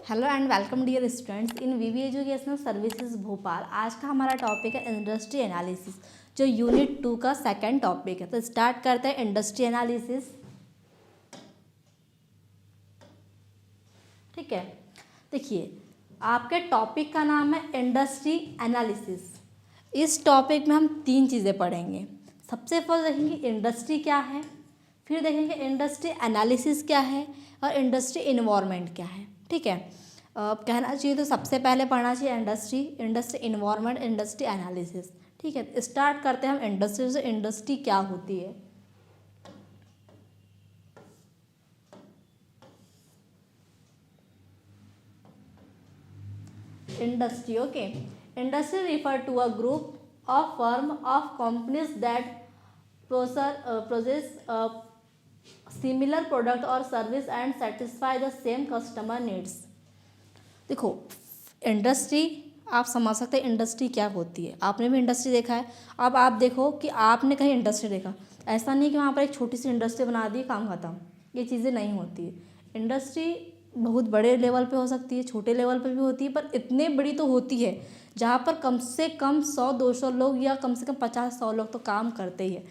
Hello and welcome dear students in VV educational services Bhopal. आज का हमारा टॉपिक है इंडस्ट्री एनालिसिस, जो यूनिट 2 का सेकंड टॉपिक है। तो स्टार्ट करते हैं इंडस्ट्री एनालिसिस। ठीक है, देखिए आपके टॉपिक का नाम है इंडस्ट्री एनालिसिस। इस टॉपिक में हम तीन चीज़ें पढ़ेंगे। सबसे पहले देखेंगे इंडस्ट्री क्या है, फिर देखेंगे इंडस्ट्री एनालिसिस क्या है और इंडस्ट्री इन्वायरमेंट क्या है। ठीक है, कहना चाहिए तो सबसे पहले पढ़ना चाहिए इंडस्ट्री इन्वायरमेंट, इंडस्ट्री एनालिसिस। ठीक है, स्टार्ट करते हैं हम इंडस्ट्री से। इंडस्ट्री क्या होती है? Industry, okay, industry refer to a group of firm of companies that process similar product और service and satisfy the same customer needs. देखो इंडस्ट्री आप समझ सकते हैं इंडस्ट्री क्या होती है। आपने भी इंडस्ट्री देखा है। अब आप देखो कि आपने कहीं इंडस्ट्री देखा, ऐसा नहीं कि वहाँ पर एक छोटी सी इंडस्ट्री बना दी, काम खत्म। ये चीज़ें नहीं होती है। इंडस्ट्री बहुत बड़े लेवल पे हो सकती है, छोटे लेवल पे भी होती है, पर इतने बड़ी तो होती है जहाँ पर कम से कम 100-200 लोग या कम से कम 50-100 लोग तो काम करते ही है।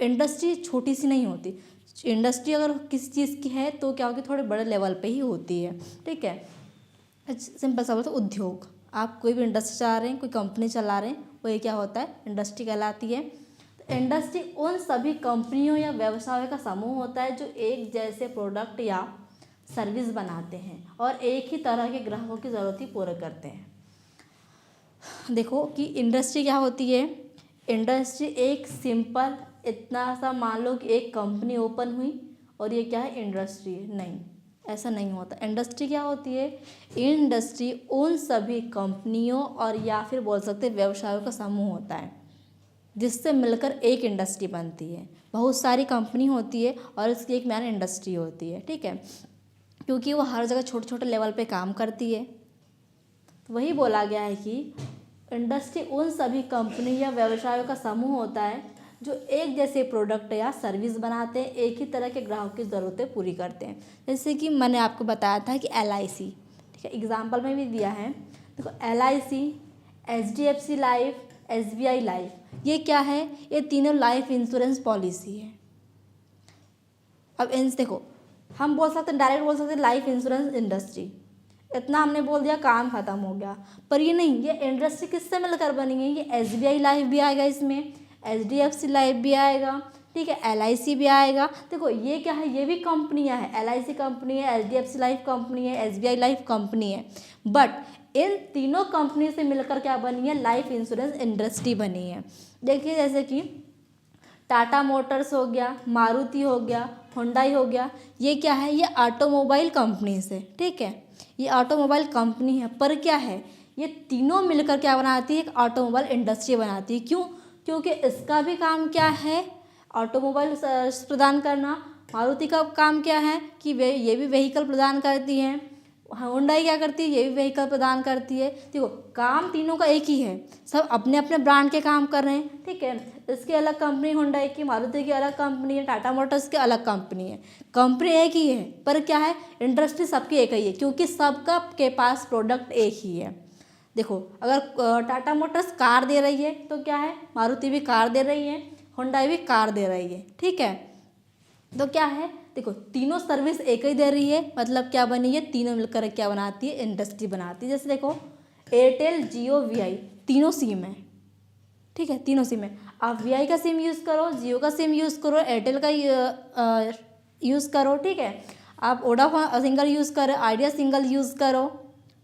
इंडस्ट्री छोटी सी नहीं होती। इंडस्ट्री अगर किसी चीज़ की है तो क्या होगी, थोड़े बड़े लेवल पे ही होती है। ठीक है, सिंपल सा बोलते उद्योग। आप कोई भी इंडस्ट्री चला रहे हैं, कोई कंपनी चला रहे हैं, वो ये क्या होता है, इंडस्ट्री कहलाती है। तो इंडस्ट्री उन सभी कंपनियों या व्यवसायों का समूह होता है जो एक जैसे प्रोडक्ट या सर्विस बनाते हैं और एक ही तरह के ग्राहकों की ज़रूरत ही पूरा करते हैं। देखो कि इंडस्ट्री क्या होती है। इंडस्ट्री एक सिंपल इतना सा, मान लो कि एक कंपनी ओपन हुई और ये क्या है, इंडस्ट्री है। नहीं, ऐसा नहीं होता। इंडस्ट्री क्या होती है, इंडस्ट्री उन सभी कंपनियों और या फिर बोल सकते व्यवसायों का समूह होता है जिससे मिलकर एक इंडस्ट्री बनती है। बहुत सारी कंपनी होती है और इसकी एक मेन इंडस्ट्री होती है। ठीक है, क्योंकि वो हर जगह छोटे छोटे लेवल पे काम करती है। तो वही बोला गया है कि इंडस्ट्री उन सभी कंपनी या व्यवसायों का समूह होता है जो एक जैसे प्रोडक्ट या सर्विस बनाते हैं, एक ही तरह के ग्राहक की ज़रूरतें पूरी करते हैं। जैसे कि मैंने आपको बताया था कि LIC, ठीक है, एग्जाम्पल में भी दिया है। देखो LIC, HDFC life, SBI life, ये क्या है, ये तीनों लाइफ इंश्योरेंस पॉलिसी है। अब इन देखो, हम बोल सकते हैं, डायरेक्ट बोल सकते हैं लाइफ इंश्योरेंस इंडस्ट्री, इतना हमने बोल दिया, काम खत्म हो गया। पर ये नहीं, ये इंडस्ट्री किससे मिलकर बनी है। ये SBI लाइफ भी आएगा इसमें, HDFC लाइफ भी आएगा, ठीक है, LIC भी आएगा। देखो ये क्या है, ये भी कंपनियां हैं। LIC कंपनी है, HDFC लाइफ कंपनी है, SBI लाइफ कंपनी है। बट इन तीनों कंपनी से मिलकर क्या बनी है, लाइफ इंश्योरेंस इंडस्ट्री बनी है। देखिए जैसे कि टाटा मोटर्स हो गया, मारुति हो गया, हुंडई हो गया, ये क्या है, ये ऑटोमोबाइल कंपनी से। ठीक है, ये ऑटोमोबाइल कंपनी है, पर क्या है, ये तीनों मिलकर क्या बनाती है, एक ऑटोमोबाइल इंडस्ट्री बनाती है। क्यों? क्योंकि इसका भी काम क्या है, ऑटोमोबाइल प्रदान करना। मारुति का काम क्या है कि वे ये भी व्हीकल प्रदान करती हैं। हुंडई क्या करती है, ये भी व्हीकल प्रदान करती है। देखो काम तीनों का एक ही है, सब अपने अपने ब्रांड के काम कर रहे हैं। ठीक है, इसकी अलग कंपनी हुंडई की, मारुति की अलग कंपनी है, टाटा मोटर्स की अलग कंपनी है। कंपनी एक ही है, पर क्या है, इंडस्ट्री सबकी एक ही है, क्योंकि सबका के पास प्रोडक्ट एक ही है। देखो अगर टाटा मोटर्स कार दे रही है तो क्या है, मारुति भी कार दे रही है, हुंडई भी कार दे रही है। ठीक है, तो क्या है, देखो तीनों सर्विस एक ही दे रही है, मतलब क्या बनी है, तीनों मिलकर क्या बनाती है, इंडस्ट्री बनाती है। जैसे देखो एयरटेल, जियो, VI, तीनों सिम है। ठीक है, तीनों सिम है। आप VI का सिम यूज़ करो, जियो का सिम यूज़ करो, एयरटेल का यूज़ करो। ठीक है, आप वोडाफोन सिंगल यूज़ करो, आइडिया सिंगल यूज़ करो।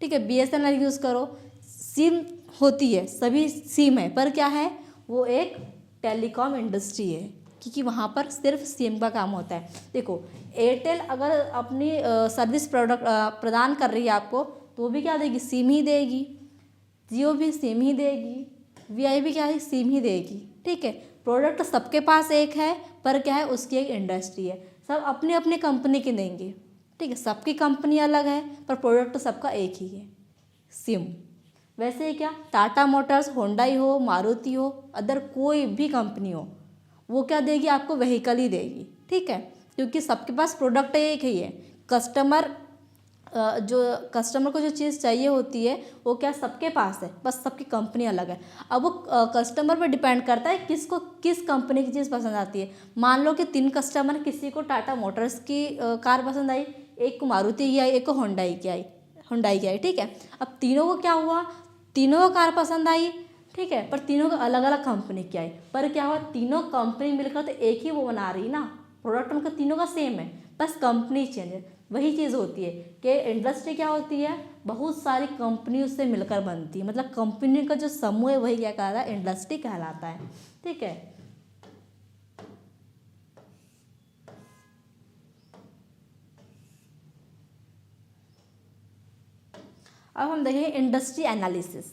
ठीक है, BSNL यूज़ करो। सिम होती है, सभी सिम है, पर क्या है, वो एक टेलीकॉम इंडस्ट्री है, क्योंकि वहाँ पर सिर्फ सिम का काम होता है। देखो एयरटेल अगर अपनी सर्विस प्रोडक्ट प्रदान कर रही है आपको, तो भी क्या देगी, सिम ही देगी। जियो भी सिम ही देगी, VI भी क्या है, सिम ही देगी। ठीक है, प्रोडक्ट सबके पास एक है, पर क्या है, उसकी एक इंडस्ट्री है, सब अपने अपने कंपनी के देंगे। ठीक है, सबकी कंपनी अलग है, पर प्रोडक्ट सबका एक ही है, सिम। वैसे ही क्या, टाटा मोटर्स, हुंडई हो, मारुति हो, अदर कोई भी कंपनी हो, वो क्या देगी, आपको व्हीकल ही देगी। ठीक है, क्योंकि सबके पास प्रोडक्ट एक ही है। कस्टमर जो कस्टमर को जो चीज़ चाहिए होती है वो क्या सबके पास है, बस सबकी कंपनी अलग है। अब वो कस्टमर पर डिपेंड करता है किसको किस कंपनी की चीज़ पसंद आती है। मान लो कि 3 कस्टमर, किसी को टाटा मोटर्स की कार पसंद आई, एक को मारुति की आई, एक को हुंडई की आई, ठीक है। अब तीनों को क्या हुआ, तीनों को कार पसंद आई, ठीक है, पर तीनों को अलग अलग कंपनी की आई। पर क्या हुआ, तीनों कंपनी मिलकर तो एक ही वो बना रही ना, प्रोडक्ट उनका तीनों का सेम है, बस कंपनी चेंज है। वही चीज़ होती है कि इंडस्ट्री क्या होती है, बहुत सारी कंपनी उससे मिलकर बनती है, मतलब कंपनी का जो समूह है वही क्या कहलाता है, इंडस्ट्री कहलाता है, ठीक है। अब हम देखेंगे industry analysis.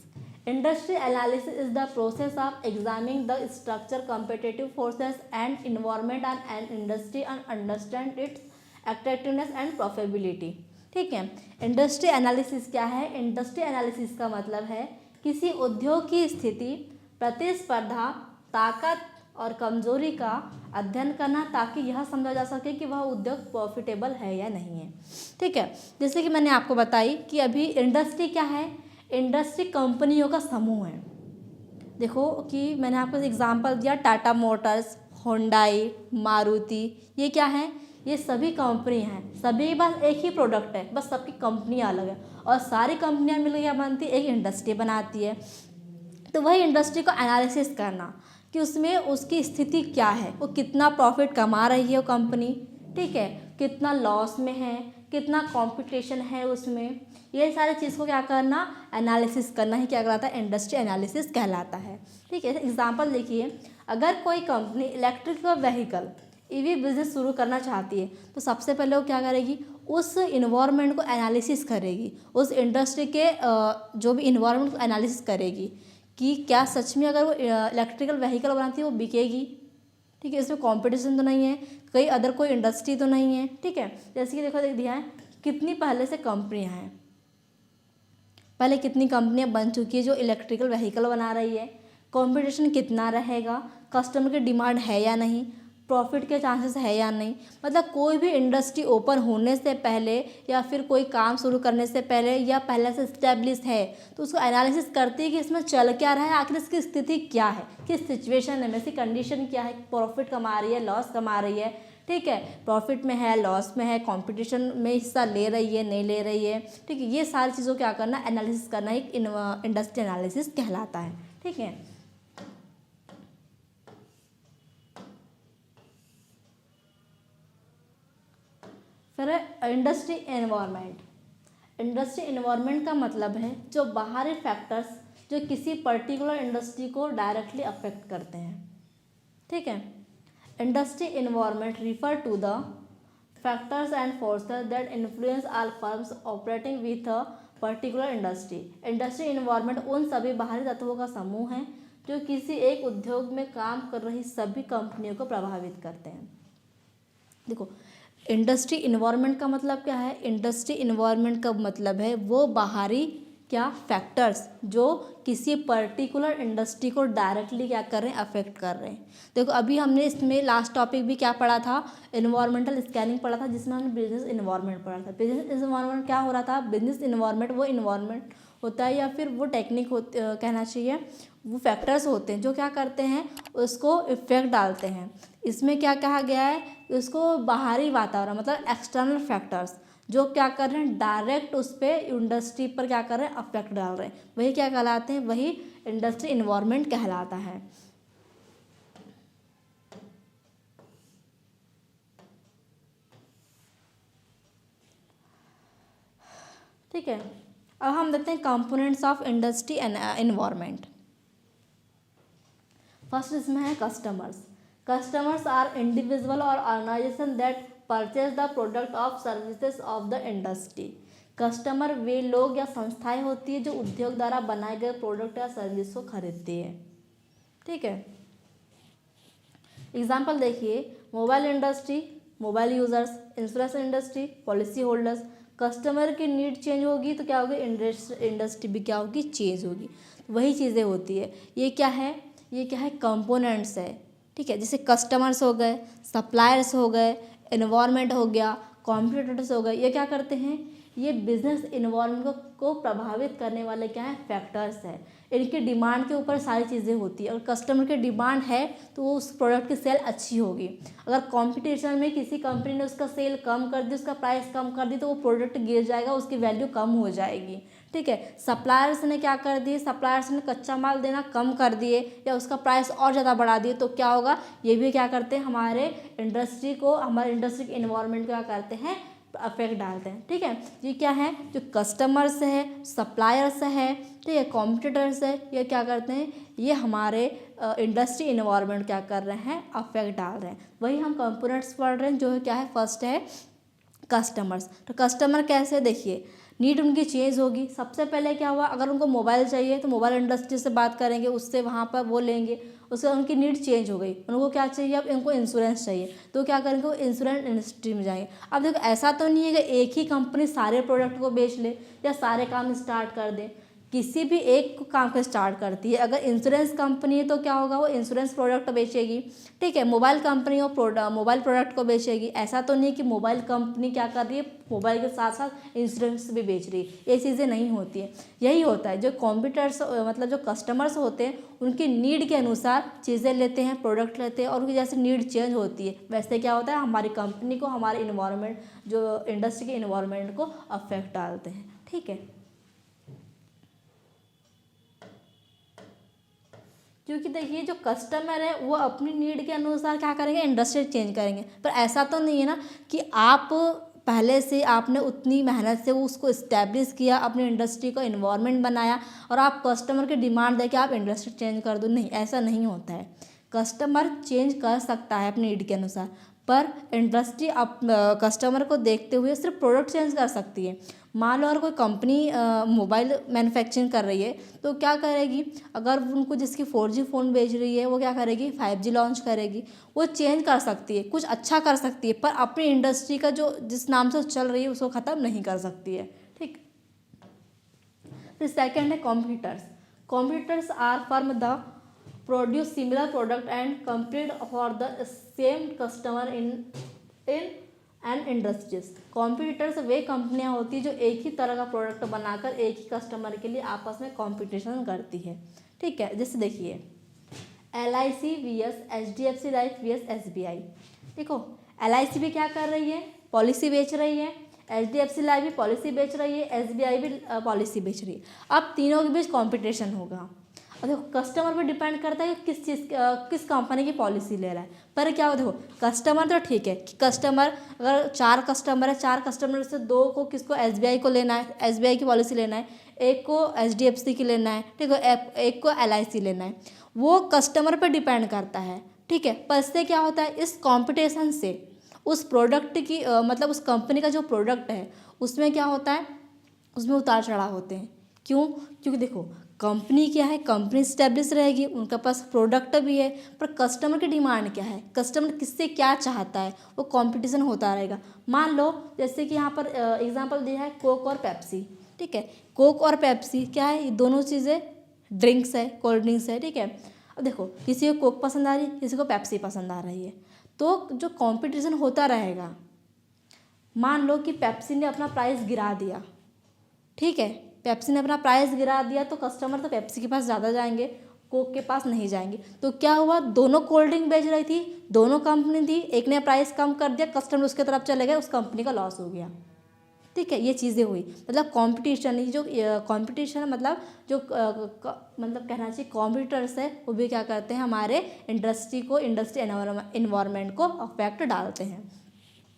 Industry analysis is the process of examining the structure, competitive forces and environment and industry and understand it's attractiveness and profitability, ठीक है। इंडस्ट्री एनालिसिस क्या है, इंडस्ट्री एनालिसिस का मतलब है किसी उद्योग की स्थिति, प्रतिस्पर्धा, ताकत और कमजोरी का अध्ययन करना, ताकि यह समझा जा सके कि वह उद्योग प्रॉफिटेबल है या नहीं है, ठीक है। जैसे कि मैंने आपको बताई कि अभी इंडस्ट्री क्या है, इंडस्ट्री कंपनियों का समूह है। देखो कि मैंने आपको एग्जांपल दिया, टाटा मोटर्स, हुंडई, मारुति, ये क्या है, ये सभी कंपनी हैं, सभी के पास एक ही प्रोडक्ट है, बस सबकी कंपनियां अलग है, और सारी कंपनियां मिलकर क्या बनती है, एक इंडस्ट्री बनाती है। तो वही इंडस्ट्री को एनालिसिस करना कि उसमें उसकी स्थिति क्या है, वो कितना प्रॉफिट कमा रही है वो कंपनी, ठीक है, कितना लॉस में है, कितना कंपटीशन है उसमें, ये सारी चीज़ को क्या करना, एनालिसिस करना ही क्या कहलाता है, इंडस्ट्री एनालिसिस कहलाता है, ठीक है। एग्जांपल देखिए, अगर कोई company electrical vehicle EV business शुरू करना चाहती है तो सबसे पहले वो क्या करेगी, उस इन्वायरमेंट को एनालिसिस करेगी, उस इंडस्ट्री के जो भी इन्वायरमेंट को एनालिसिस करेगी कि क्या सच में अगर वो इलेक्ट्रिकल व्हीकल बनाती है वो बिकेगी, ठीक है, इसमें कंपटीशन तो नहीं है, कई अदर कोई इंडस्ट्री तो नहीं है, ठीक है। जैसे कि देखो, देख दिया है कितनी पहले से कंपनियां हैं, पहले कितनी कंपनियां बन चुकी है जो इलेक्ट्रिकल व्हीकल बना रही है, कंपटीशन कितना रहेगा, कस्टमर की डिमांड है या नहीं, प्रॉफिट के चांसेस है या नहीं। मतलब कोई भी इंडस्ट्री ओपन होने से पहले या फिर कोई काम शुरू करने से पहले या पहले से इस्टेब्लिश है तो उसको एनालिसिस करती है कि इसमें चल क्या रहा है, आखिर इसकी स्थिति क्या है, किस सिचुएशन है, इसकी कंडीशन क्या है, प्रॉफिट कमा रही है, लॉस कमा रही है, ठीक है, प्रॉफिट में है, लॉस में है, कंपटीशन में हिस्सा ले रही है, नहीं ले रही है, ठीक है। ये सारी चीज़ों क्या करना, एनालिसिस करना एक इंडस्ट्री एनालिसिस कहलाता है, ठीक है। फिर इंडस्ट्री एनवायरनमेंट। इंडस्ट्री एनवायरनमेंट का मतलब है जो बाहरी फैक्टर्स जो किसी पर्टिकुलर इंडस्ट्री को डायरेक्टली अफेक्ट करते हैं, ठीक है। Industry environment refer to the factors and forces that influence all firms operating with a particular industry. Industry environment उन सभी बाहरी तत्वों का समूह है जो किसी एक उद्योग में काम कर रही सभी कंपनियों को प्रभावित करते हैं। देखो, इंडस्ट्री इन्वायरमेंट का मतलब क्या है, इंडस्ट्री इन्वायरमेंट का मतलब है वो बाहरी क्या फैक्टर्स जो किसी पर्टिकुलर इंडस्ट्री को डायरेक्टली क्या कर रहे हैं, अफेक्ट कर रहे हैं। देखो, अभी हमने इसमें लास्ट टॉपिक भी क्या पढ़ा था, इन्वायरमेंटल स्कैनिंग पढ़ा था, जिसमें हमने बिजनेस इन्वायरमेंट पढ़ा था। बिजनेस इन्वायरमेंट क्या हो रहा था, बिजनेस इन्वायरमेंट वो इन्वायरमेंट होता है या फिर वो टेक्निक कहना चाहिए, वो फैक्टर्स होते हैं जो क्या करते हैं, उसको इफेक्ट डालते हैं। इसमें क्या कहा गया है, उसको बाहरी वातावरण मतलब एक्सटर्नल फैक्टर्स जो क्या कर रहे हैं, डायरेक्ट उस पर इंडस्ट्री पर क्या कर रहे हैं, अफेक्ट डाल रहे हैं, वही क्या कहलाते हैं, वही इंडस्ट्री इन्वायरमेंट कहलाता है। ठीक है, अब हम देखते हैं components of industry and environment. First इसमें है कस्टमर्स। कस्टमर्स आर इंडिविजुअल और organization that purchase the product of services of the industry. Customer वे लोग या संस्थाएं होती है जो उद्योग द्वारा बनाए गए प्रोडक्ट या सर्विस को खरीदती है, ठीक है। एग्जाम्पल देखिए, mobile industry, mobile users, insurance industry, policy holders. Customer की नीड चेंज होगी तो क्या होगी, इंडस्ट्री भी क्या होगी, चेंज होगी। वही चीज़ें होती है। ये क्या है, ये क्या है, कंपोनेंट्स है, ठीक है। जैसे कस्टमर्स हो गए, सप्लायर्स हो गए, एनवायरनमेंट हो गया, कॉम्पिटिटर्स हो गए, ये क्या करते हैं, ये बिजनेस इन्वायरमेंट को प्रभावित करने वाले क्या है, फैक्टर्स है। इनकी डिमांड के ऊपर सारी चीज़ें होती है। अगर कस्टमर की डिमांड है तो वो उस प्रोडक्ट की सेल अच्छी होगी। अगर कंपटीशन में किसी कंपनी ने उसका सेल कम कर दी, उसका प्राइस कम कर दी, तो वो प्रोडक्ट गिर जाएगा, उसकी वैल्यू कम हो जाएगी। ठीक है, सप्लायर्स ने क्या कर दिए, सप्लायर्स ने कच्चा माल देना कम कर दिए या उसका प्राइस और ज़्यादा बढ़ा दिए, तो क्या होगा, ये भी क्या करते हैं, हमारे इंडस्ट्री के इन्वायरमेंट को क्या करते हैं, अफेक्ट डालते हैं। ठीक है, ये क्या है, जो कस्टमर्स है, सप्लायर्स है, ठीक है, कॉम्पिटिटर्स है, ये क्या करते हैं, ये हमारे इंडस्ट्री इन्वायरमेंट क्या कर रहे हैं, अफेक्ट डाल रहे हैं। वही हम कंपोनेंट्स पढ़ रहे हैं, जो है क्या है, फर्स्ट है कस्टमर्स। तो कस्टमर कैसे, देखिए नीड उनकी चेंज होगी। सबसे पहले क्या हुआ, अगर उनको मोबाइल चाहिए तो मोबाइल इंडस्ट्री से बात करेंगे, उससे वहाँ पर वो लेंगे, उससे उनकी नीड चेंज हो गई। उनको क्या चाहिए, अब इनको इंश्योरेंस चाहिए, तो क्या करेंगे, वो इंश्योरेंस इंडस्ट्री में जाएंगे। अब देखो ऐसा तो नहीं है कि एक ही कंपनी सारे प्रोडक्ट को बेच ले या सारे काम स्टार्ट कर दे, किसी भी एक काम को स्टार्ट करती है। अगर इंश्योरेंस कंपनी है तो क्या होगा, वो इंश्योरेंस प्रोडक्ट बेचेगी। ठीक है, मोबाइल कंपनी हो मोबाइल प्रोडक्ट को बेचेगी। ऐसा तो नहीं कि मोबाइल कंपनी क्या कर रही है, मोबाइल के साथ साथ इंश्योरेंस भी बेच रही है, ये चीज़ें नहीं होती है। यही होता है, जो कॉम्पिटिटर्स मतलब जो कस्टमर्स होते हैं, उनकी नीड के अनुसार चीज़ें लेते हैं, प्रोडक्ट लेते हैं, और उनकी जैसे नीड चेंज होती है वैसे क्या होता है, हमारी कंपनी को, हमारे इन्वायरमेंट, जो इंडस्ट्री के इन्वायरमेंट को अफेक्ट डालते हैं। ठीक है, क्योंकि देखिए जो कस्टमर है वो अपनी नीड के अनुसार क्या करेंगे, इंडस्ट्री चेंज करेंगे। पर ऐसा तो नहीं है ना कि आप पहले से आपने उतनी मेहनत से उसको इस्टेब्लिश किया, अपनी इंडस्ट्री को इन्वायरमेंट बनाया, और आप कस्टमर की डिमांड दे के आप इंडस्ट्री चेंज कर दो, नहीं, ऐसा नहीं होता है। कस्टमर चेंज कर सकता है अपनी नीड के अनुसार, पर इंडस्ट्री अब कस्टमर को देखते हुए सिर्फ प्रोडक्ट चेंज कर सकती है। मान लो अगर कोई कंपनी मोबाइल मैन्युफैक्चरिंग कर रही है, तो क्या करेगी, अगर उनको जिसकी 4G फ़ोन बेच रही है, वो क्या करेगी, 5G लॉन्च करेगी। वो चेंज कर सकती है, कुछ अच्छा कर सकती है, पर अपनी इंडस्ट्री का जो जिस नाम से चल रही है उसको ख़त्म नहीं कर सकती है। ठीक, फिर सेकेंड है competitors. Competitors are firm the produce similar product and compete for the same customer in and industries. Competitors वे कंपनियां होती है जो एक ही तरह का प्रोडक्ट बनाकर एक ही कस्टमर के लिए आपस में कंपटीशन करती है। ठीक है, जैसे देखिए LIC vs HDFC life vs SBI। देखो LIC भी क्या कर रही है, पॉलिसी बेच रही है, HDFC लाइफ भी पॉलिसी बेच रही है, SBI भी पॉलिसी बेच रही है। अब तीनों के बीच कॉम्पिटिशन होगा। और देखो कस्टमर पर डिपेंड करता है कि किस कंपनी की पॉलिसी ले रहा है। पर क्या हो, देखो कस्टमर तो ठीक है कि कस्टमर, अगर 4 कस्टमर है, 4 कस्टमर से 2 को किसको, SBI को लेना है, SBI की पॉलिसी लेना है, एक को HDFC की लेना है, ठीक है, एक को LIC लेना है। वो कस्टमर पर डिपेंड करता है। ठीक है, पर इससे क्या होता है, इस कॉम्पिटिशन से उस प्रोडक्ट की मतलब उस कंपनी का जो प्रोडक्ट है उसमें क्या होता है, उसमें उतार चढ़ाव होते हैं। क्यों, क्योंकि देखो कंपनी क्या है, कंपनी स्टेब्लिश रहेगी, उनके पास प्रोडक्ट भी है, पर कस्टमर की डिमांड क्या है, कस्टमर किससे क्या चाहता है, वो कंपटीशन होता रहेगा। मान लो जैसे कि यहाँ पर एग्जांपल दिया है कोक और पेप्सी। ठीक है, कोक और पेप्सी क्या है, ये दोनों चीज़ें ड्रिंक्स है, कोल्ड ड्रिंक्स है। ठीक है, अब देखो किसी को कोक पसंद आ रही है, किसी को पेप्सी पसंद आ रही है, तो जो कॉम्पिटिशन होता रहेगा। मान लो कि पेप्सी ने अपना प्राइस गिरा दिया, ठीक है, पेप्सी ने अपना प्राइस गिरा दिया, तो कस्टमर तो पेप्सी के पास ज़्यादा जाएंगे, कोक के पास नहीं जाएंगे। तो क्या हुआ, दोनों कोल्ड ड्रिंक बेच रही थी, दोनों कंपनी थी, एक ने प्राइस कम कर दिया, कस्टमर उसके तरफ चले गए, उस कंपनी का लॉस हो गया। ठीक है, ये चीज़ें हुई। मतलब कंपटीशन, ये जो कंपटीशन मतलब जो मतलब कहना चाहिए कॉम्पिटिटर्स है, वो भी क्या करते हैं, हमारे इंडस्ट्री इन्वायरमेंट को अफेक्ट डालते हैं।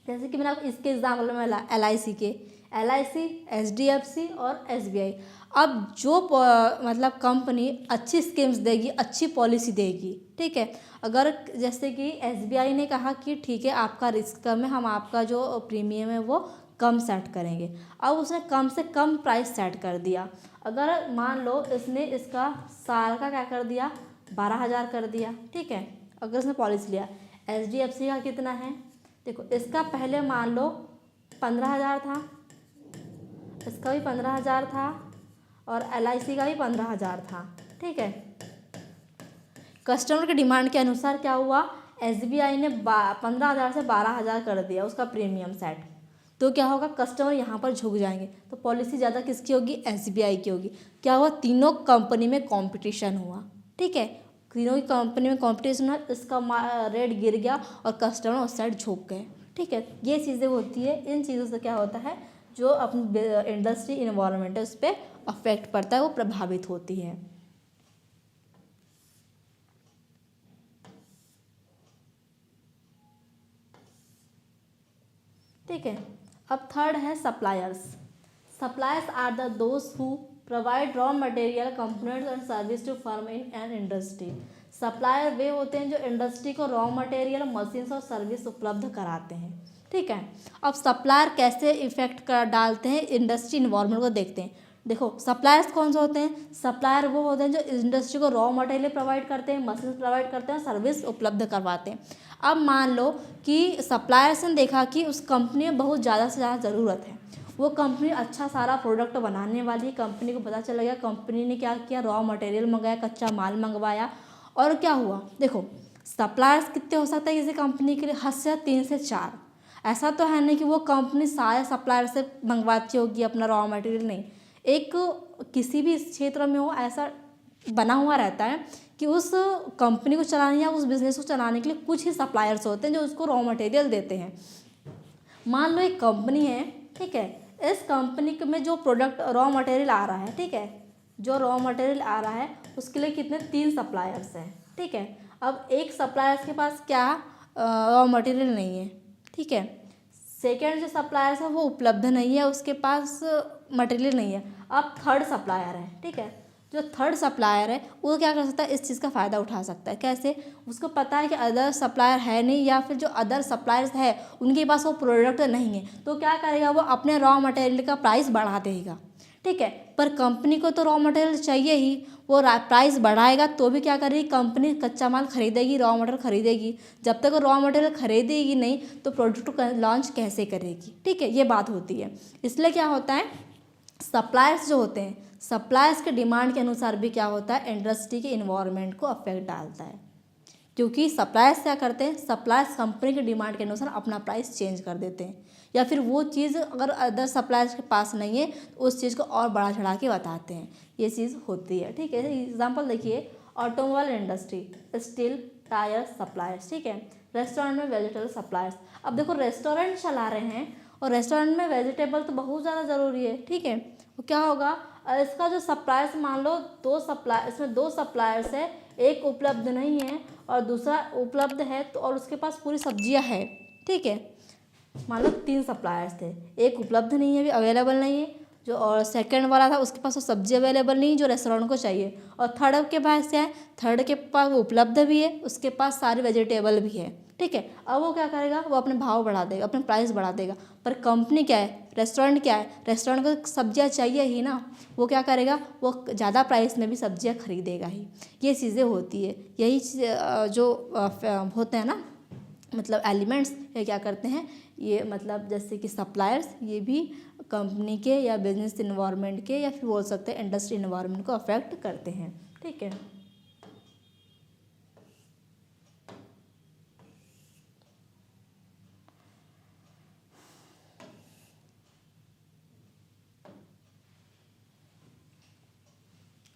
जैसे कि मैंने आपको इसके एग्जाम्पल में LIC के, LIC, HDFC और SBI। अब जो मतलब कंपनी अच्छी स्कीम्स देगी, अच्छी पॉलिसी देगी, ठीक है, अगर जैसे कि SBI ने कहा कि ठीक है आपका रिस्क कम है, हम आपका जो प्रीमियम है वो कम सेट करेंगे। अब उसने कम से कम प्राइस सेट कर दिया। अगर मान लो इसने इसका साल का क्या कर दिया, 12,000 कर दिया। ठीक है, अगर उसने पॉलिसी लिया। HDFC का कितना है, देखो इसका पहले मान लो 15,000 था, इसका भी 15,000 था, और LIC का भी 15,000 था। ठीक है, कस्टमर की डिमांड के अनुसार क्या हुआ, SBI ने 15,000 से 12,000 कर दिया उसका प्रीमियम सेट। तो क्या होगा, कस्टमर यहाँ पर झुक जाएंगे, तो पॉलिसी ज़्यादा किसकी होगी, SBI की होगी। क्या हुआ, तीनों कंपनी में कंपटीशन हुआ, ठीक है, तीनों की कंपनी में कंपटीशन हुआ, इसका रेट गिर गया और कस्टमर उस साइड झुक गए, ठीक है। ये चीज़ें होती है, इन चीज़ों से क्या होता है, जो अपनी इंडस्ट्री इन्वायरमेंट है उस पर अफेक्ट पड़ता है, वो प्रभावित होती है। ठीक है, अब थर्ड है suppliers. Suppliers are the those who provide raw material, components and service to firm in an industry. Supplier वे होते हैं जो इंडस्ट्री को रॉ मटेरियल, मशीन्स और सर्विस उपलब्ध कराते हैं, ठीक है। अब सप्लायर कैसे इफेक्ट कर डालते हैं इंडस्ट्री इन्वायरमेंट को देखते हैं। देखो सप्लायर्स कौन से होते हैं, सप्लायर वो होते हैं जो इंडस्ट्री को रॉ मटेरियल प्रोवाइड करते हैं, मशीन प्रोवाइड करते हैं, सर्विस उपलब्ध करवाते हैं। अब मान लो कि सप्लायर्स ने देखा कि उस कंपनी में बहुत ज़्यादा से ज़्यादा ज़रूरत है, वो कंपनी अच्छा सारा प्रोडक्ट बनाने वाली, कंपनी को पता चला गया, कंपनी ने क्या किया, रॉ मटेरियल मंगाया, कच्चा माल मंगवाया, और क्या हुआ, देखो सप्लायर्स कितने हो सकते हैं किसी कंपनी के लिए, हद से 3 से 4। ऐसा तो है नहीं कि वो कंपनी सारे सप्लायर से मंगवाती होगी अपना रॉ मटेरियल, नहीं, एक किसी भी क्षेत्र में हो ऐसा बना हुआ रहता है कि उस कंपनी को चलाने या उस बिज़नेस को चलाने के लिए कुछ ही सप्लायर्स होते हैं जो उसको रॉ मटेरियल देते हैं। मान लो एक कंपनी है, ठीक है, इस कंपनी में जो प्रोडक्ट रॉ मटेरियल आ रहा है, ठीक है, जो रॉ मटेरियल आ रहा है उसके लिए कितने 3 सप्लायर्स हैं, ठीक है। अब एक सप्लायर्स के पास क्या रॉ मटेरियल नहीं है, ठीक है, सेकेंड जो सप्लायर्स है वो उपलब्ध नहीं है, उसके पास मटेरियल नहीं है। अब थर्ड सप्लायर है, ठीक है, जो थर्ड सप्लायर है वो क्या कर सकता है, इस चीज़ का फ़ायदा उठा सकता है। कैसे, उसको पता है कि अदर सप्लायर है नहीं, या फिर जो अदर सप्लायर्स है उनके पास वो प्रोडक्ट नहीं है, तो क्या करेगा, वो अपने रॉ मटेरियल का प्राइस बढ़ा देगा, ठीक है। पर कंपनी को तो रॉ मटेरियल चाहिए ही, वो प्राइस बढ़ाएगा तो भी क्या करेगी, कंपनी कच्चा माल खरीदेगी, रॉ मटेरियल खरीदेगी। जब तक वो रॉ मटेरियल खरीदेगी नहीं तो प्रोडक्ट को लॉन्च कैसे करेगी, ठीक है, ये बात होती है। इसलिए क्या होता है, सप्लायर्स जो होते हैं, सप्लायर्स के डिमांड के अनुसार भी क्या होता है, इंडस्ट्री के इन्वायरमेंट को अफेक्ट डालता है। क्योंकि सप्लायर्स क्या करते हैं, सप्लायर्स कंपनी के डिमांड के अनुसार अपना प्राइस चेंज कर देते हैं, या फिर वो चीज़ अगर अदर सप्लायर्स के पास नहीं है तो उस चीज़ को और बढ़ा चढ़ा के बताते हैं, ये चीज़ होती है, ठीक है। एग्जाम्पल देखिए, automobile industry, steel tyre suppliers, ठीक है, रेस्टोरेंट में वेजिटेबल सप्लायर्स। अब देखो रेस्टोरेंट चला रहे हैं और रेस्टोरेंट में वेजिटेबल तो बहुत ज़्यादा ज़रूरी है, ठीक है, तो क्या होगा, इसका जो सप्लायर्स मान लो इसमें 2 सप्लायर्स है, एक उपलब्ध नहीं है और दूसरा उपलब्ध है, तो और उसके पास पूरी सब्जियां है, ठीक है। मान लो 3 सप्लायर्स थे, एक उपलब्ध नहीं है, अभी अवेलेबल नहीं है, जो और सेकंड वाला था उसके पास वो सब्जी अवेलेबल नहीं जो रेस्टोरेंट को चाहिए, और थर्ड के पास क्या है, थर्ड के पास वो उपलब्ध भी है, उसके पास सारी वेजिटेबल भी है, ठीक है। अब वो क्या करेगा, वो अपने भाव बढ़ा देगा, अपने प्राइस बढ़ा देगा। पर कंपनी क्या है, रेस्टोरेंट क्या है, रेस्टोरेंट को सब्जियां चाहिए ही ना, वो क्या करेगा, वो ज़्यादा प्राइस में भी सब्जियां खरीदेगा ही। ये चीज़ें होती है, यही जो होते हैं ना, मतलब एलिमेंट्स, ये क्या करते हैं, ये मतलब जैसे कि सप्लायर्स, ये भी कंपनी के या बिजनेस इन्वायरमेंट के, या फिर बोल सकते हैं इंडस्ट्री इन्वायरमेंट को अफेक्ट करते हैं, ठीक है।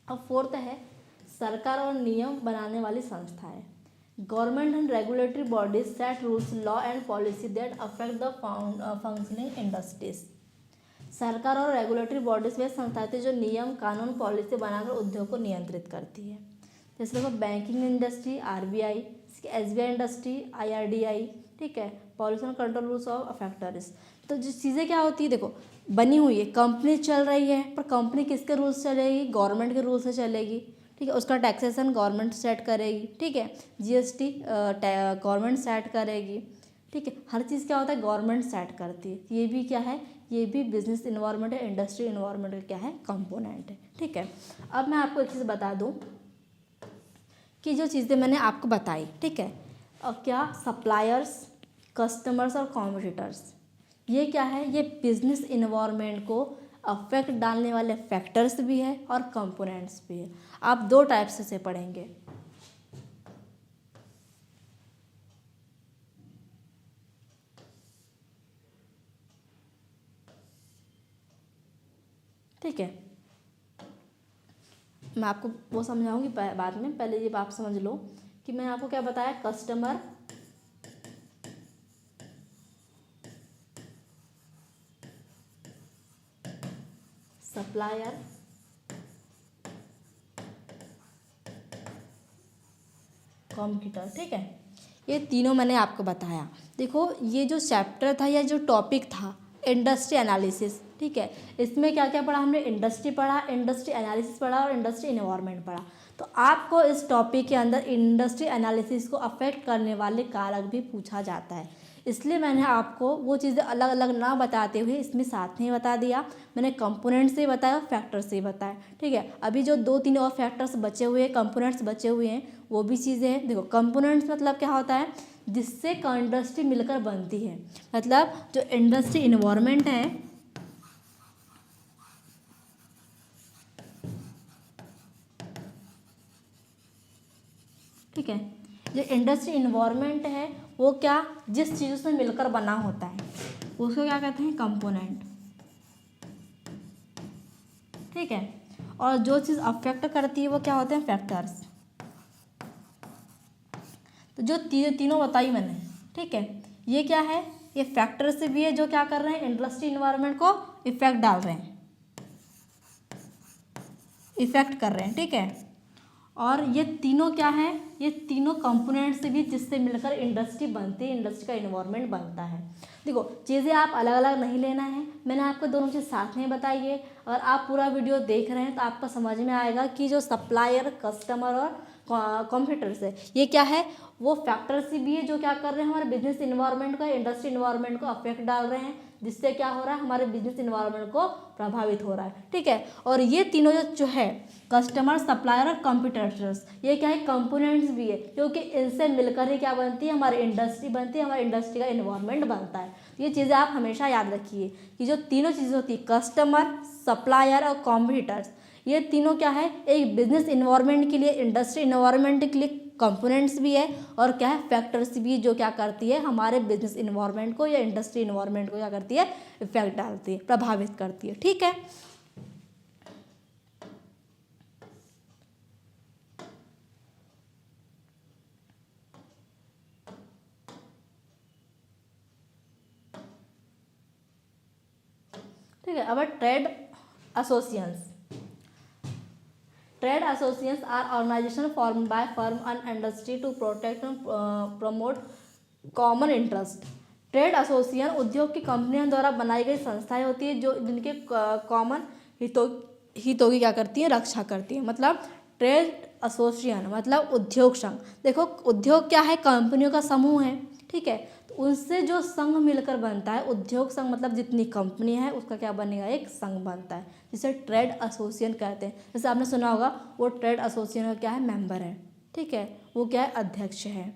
अब फोर्थ है सरकार और नियम बनाने वाली संस्थाएं। Government and regulatory bodies set rules, law and policy that affect the functioning industries. सरकार और रेगुलेटरी बॉडीज वे संस्थाएं थी जो नियम, कानून, पॉलिसी बनाकर उद्योग को नियंत्रित करती है। जैसे देखो banking industry RBI, SBI industry IRDI, ठीक है, pollution control rules of factories. तो जो चीज़ें क्या होती है, देखो बनी हुई है, कंपनी चल रही है, पर कंपनी किसके रूल्स चलेगी, गवर्नमेंट के रूल से चलेगी, ठीक है, उसका टैक्सेशन गवर्नमेंट सेट करेगी, ठीक है, GST गवर्नमेंट सेट करेगी, ठीक है, हर चीज़ क्या होता है गवर्नमेंट सेट करती है। ये भी क्या है, ये भी बिजनेस इन्वायरमेंट है, इंडस्ट्री इन्वायरमेंट का क्या है, कंपोनेंट है, ठीक है। अब मैं आपको एक चीज़ बता दूं कि जो चीज़ें मैंने आपको बताई, ठीक है, और क्या सप्लायर्स, कस्टमर्स और कॉम्पिटिटर्स, ये क्या है, ये बिजनेस इन्वायरमेंट को अफेक्ट डालने वाले फैक्टर्स भी है और कंपोनेंट्स भी है। आप 2 टाइप से पढ़ेंगे। ठीक है, मैं आपको वो समझाऊंगी बाद में, पहले ये आप समझ लो कि मैंने आपको क्या बताया, कस्टमर, सप्लायर, कॉम्पिटिटर। ठीक है, ये तीनों मैंने आपको बताया। देखो ये जो चैप्टर था या जो टॉपिक था इंडस्ट्री एनालिसिस, ठीक है, इसमें क्या क्या पढ़ा हमने, इंडस्ट्री पढ़ा, इंडस्ट्री एनालिसिस पढ़ा और इंडस्ट्री इन्वायरमेंट पढ़ा। तो आपको इस टॉपिक के अंदर इंडस्ट्री एनालिसिस को अफेक्ट करने वाले कारक भी पूछा जाता है, इसलिए मैंने आपको वो चीज़ें अलग अलग ना बताते हुए इसमें साथ में बता दिया। मैंने कंपोनेंट से बताया और फैक्टर से बताया। ठीक है, अभी जो 2-3 और फैक्टर्स बचे हुए हैं, कंपोनेंट्स बचे हुए हैं, वो भी चीज़ें हैं। देखो कंपोनेंट्स मतलब क्या होता है, जिससे इंडस्ट्री मिलकर बनती है, मतलब जो इंडस्ट्री इन्वायरमेंट है, ठीक है, जो इंडस्ट्री इन्वायरमेंट है वो क्या, जिस चीज़ों से मिलकर बना होता है उसको क्या कहते हैं, कंपोनेंट। ठीक है, और जो चीज़ अफेक्ट करती है वो क्या होते हैं, फैक्टर्स। तो जो तीनों बताई मैंने, ठीक है, ये क्या है, ये फैक्टर से भी है जो क्या कर रहे हैं, इंडस्ट्री इन्वायरमेंट को इफेक्ट डाल रहे हैं, इफेक्ट कर रहे हैं। ठीक है, और ये तीनों क्या है, ये तीनों कंपोनेंट से भी जिससे मिलकर इंडस्ट्री बनती है, इंडस्ट्री का इन्वायरमेंट बनता है। देखो चीज़ें आप अलग अलग नहीं लेना है, मैंने आपको दोनों चीज़ साथ में बताई है। अगर आप पूरा वीडियो देख रहे हैं तो आपको समझ में आएगा कि जो सप्लायर, कस्टमर और कॉम्पिटिटर्स है, ये क्या है, वो फैक्टर्स भी है जो क्या कर रहे हैं, हमारे बिजनेस इन्वायरमेंट को, इंडस्ट्री इन्वायरमेंट को अफेक्ट डाल रहे हैं, जिससे क्या हो रहा है, हमारे बिजनेस इन्वायरमेंट को प्रभावित हो रहा है। ठीक है, और ये तीनों जो है, कस्टमर, सप्लायर और कॉम्पिटिटर्स, ये क्या है, कंपोनेंट्स भी है, क्योंकि इनसे मिलकर ही क्या बनती है, हमारी इंडस्ट्री बनती है, हमारी इंडस्ट्री का इन्वायरमेंट बनता है। ये चीज़ें आप हमेशा याद रखिए कि जो तीनों चीज़ें होती है, कस्टमर, सप्लायर और कॉम्पिटिटर्स, ये तीनों क्या है, एक बिजनेस इन्वायरमेंट के लिए, इंडस्ट्री इन्वायरमेंट के लिए कंपोनेंट्स भी है, और क्या है, फैक्टर्स भी, जो क्या करती है, हमारे बिजनेस इन्वायरमेंट को या इंडस्ट्री इन्वायरमेंट को क्या करती है, इफेक्ट डालती है, प्रभावित करती है। ठीक है, ठीक है। अब trade associations, trade associations are organization form by firm and industry to protect and promote common interest. Trade association उद्योग की कंपनियों द्वारा बनाई गई संस्थाएं होती है जो जिनके कॉमन हितों की क्या करती हैं, रक्षा करती हैं। मतलब ट्रेड एसोसिएशन मतलब उद्योग संघ। देखो उद्योग क्या है, कंपनियों का समूह है, ठीक है, तो उनसे जो संघ मिलकर बनता है, उद्योग संघ मतलब जितनी कंपनी है उसका क्या बनेगा, एक संघ बनता है, जिसे ट्रेड एसोसिएशन कहते हैं। जैसे आपने सुना होगा, वो ट्रेड एसोसिएशन का क्या है, मेंबर है, ठीक है, वो क्या है, अध्यक्ष है।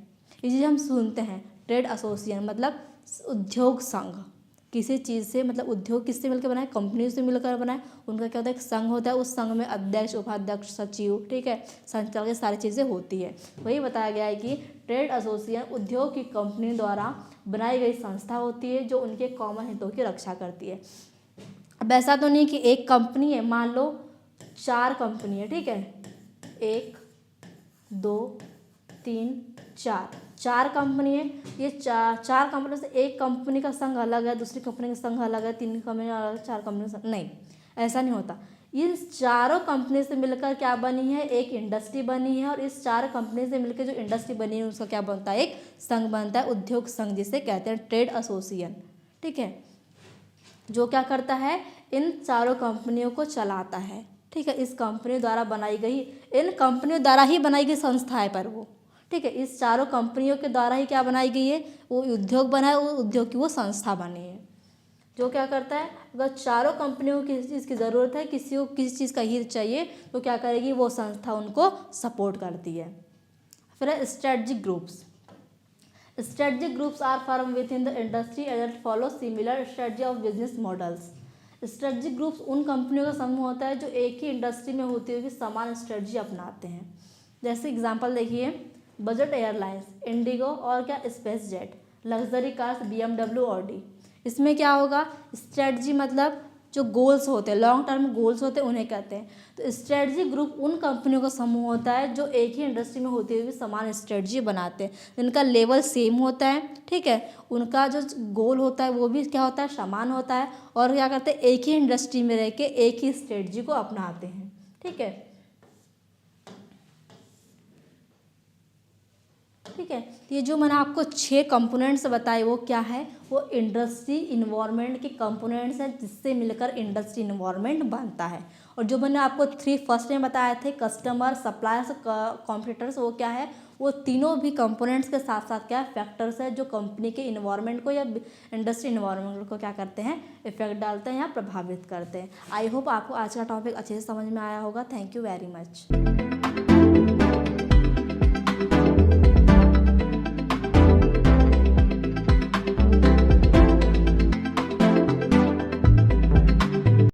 ये चीज़ हम सुनते हैं, ट्रेड एसोसिएशन मतलब उद्योग संघ, किसी चीज़ से, मतलब उद्योग किससे मिलकर बनाए, कंपनी से मिलकर बनाए, उनका क्या होता है, एक संघ होता है, उस संघ में अध्यक्ष, उपाध्यक्ष, सचिव, ठीक है, संचालक, ये सारी चीज़ें होती है। वही बताया गया है कि ट्रेड एसोसिएशन उद्योग की कंपनी द्वारा बनाई गई संस्था होती है जो उनके कॉमन हितों की रक्षा करती है। अब ऐसा तो नहीं कि एक कंपनी है, मान लो 4 कंपनी है, ठीक है, 1 2 3 4 कंपनी है, ये चार कंपनी से एक कंपनी का संघ अलग है, दूसरी कंपनी का संघ अलग है, 3 कंपनी अलग है, 4 कंपनी का संघ, नहीं, ऐसा नहीं होता। इन चारों कंपनी से मिलकर क्या बनी है, एक इंडस्ट्री बनी है, और इस 4 कंपनी से मिलकर जो इंडस्ट्री बनी है उसका क्या बनता है, एक संघ बनता है, उद्योग संघ, जिसे कहते हैं ट्रेड एसोसिएशन। ठीक है, जो क्या करता है, इन चारों कंपनियों को चलाता है। ठीक है, इस कंपनी द्वारा बनाई गई, इन कंपनियों द्वारा ही बनाई गई संस्था है पर वो, ठीक है, इस चारों कंपनियों के द्वारा ही क्या बनाई गई है, वो उद्योग बना है, वो उद्योग की वो संस्था बनी है, जो क्या करता है, अगर चारों कंपनियों को किसी चीज़ की ज़रूरत है, किसी को किसी चीज़ का हित चाहिए, तो क्या करेगी, वो संस्था उनको सपोर्ट करती है। फिर है strategic groups. Strategic groups are form within the industry and follow similar strategy of business models. Strategic groups उन कंपनियों का समूह होता है जो एक ही इंडस्ट्री में होती हुई समान स्ट्रेटजी अपनाते हैं। जैसे एग्जांपल देखिए, बजट एयरलाइंस, इंडिगो और क्या, space jet, luxury cars, BMW, Audi. इसमें क्या होगा, स्ट्रेटजी मतलब जो गोल्स होते हैं, लॉन्ग टर्म गोल्स होते हैं, उन्हें कहते हैं। तो स्ट्रेटजी ग्रुप उन कंपनियों का समूह होता है जो एक ही इंडस्ट्री में होते हुए भी समान स्ट्रेटजी बनाते हैं, जिनका लेवल सेम होता है, ठीक है, उनका जो गोल होता है वो भी क्या होता है, समान होता है, और क्या करते हैं, एक ही इंडस्ट्री में रह के एक ही स्ट्रेटजी को अपनाते हैं, ठीक है। ठीक है, तो ये जो मैंने आपको 6 कंपोनेंट्स बताए वो क्या है, वो इंडस्ट्री इन्वायरमेंट के कंपोनेंट्स हैं जिससे मिलकर इंडस्ट्री इन्वायरमेंट बनता है। और जो मैंने आपको 3 फर्स्ट में बताए थे, कस्टमर, सप्लायर्स, कॉम्पिटिटर्स, वो क्या है, वो तीनों भी कंपोनेंट्स के साथ साथ क्या फैक्टर्स है जो कंपनी के इन्वायरमेंट को या इंडस्ट्री इन्वायरमेंट को क्या करते हैं, इफेक्ट डालते हैं या प्रभावित करते हैं। आई होप आपको आज का टॉपिक अच्छे से समझ में आया होगा। Thank you very much.